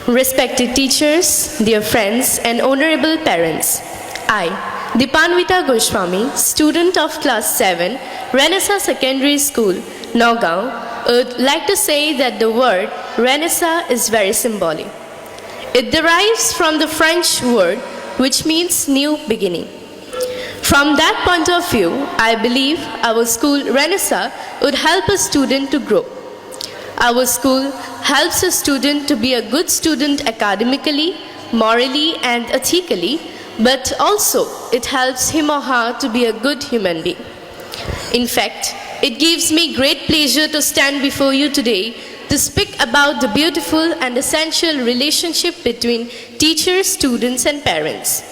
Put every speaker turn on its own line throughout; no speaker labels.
Respected teachers, dear friends, and honorable parents, I, Dipanwita Goswami, student of class 7, Renaissance Secondary School, Nagaon, would like to say that the word Renaissance is very symbolic. It derives from the French word which means new beginning. From that point of view, I believe our school Renaissance would help a student to grow. Our school helps a student to be a good student academically, morally and ethically, but also it helps him or her to be a good human being. In fact, it gives me great pleasure to stand before you today to speak about the beautiful and essential relationship between teachers, students and parents.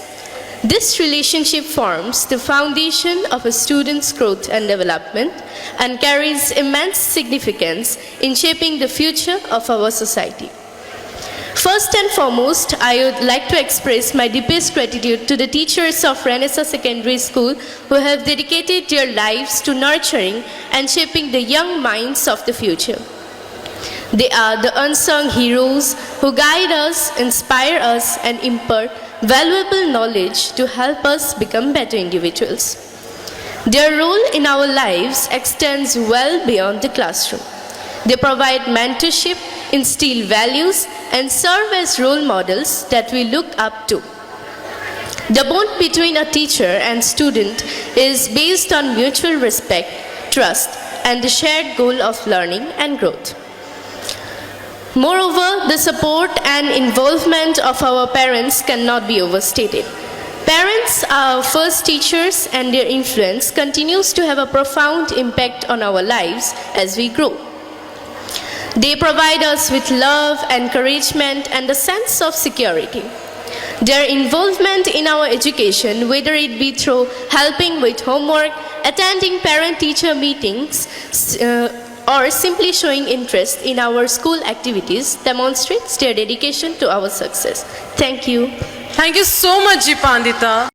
This relationship forms the foundation of a student's growth and development and carries immense significance in shaping the future of our society. First and foremost, I would like to express my deepest gratitude to the teachers of Renaissance Secondary School who have dedicated their lives to nurturing and shaping the young minds of the future. They are the unsung heroes who guide us, inspire us, and impart valuable knowledge to help us become better individuals. Their role in our lives extends well beyond the classroom. They provide mentorship, instill values, and serve as role models that we look up to. The bond between a teacher and student is based on mutual respect, trust, and the shared goal of learning and growth. Moreover, the support and involvement of our parents cannot be overstated. Parents are our first teachers and their influence continues to have a profound impact on our lives as we grow. They provide us with love, encouragement, and a sense of security. Their involvement in our education, whether it be through helping with homework, attending parent-teacher meetings, or simply showing interest in our school activities, demonstrates their dedication to our success. Thank you.
Thank you so much, Dipanwita.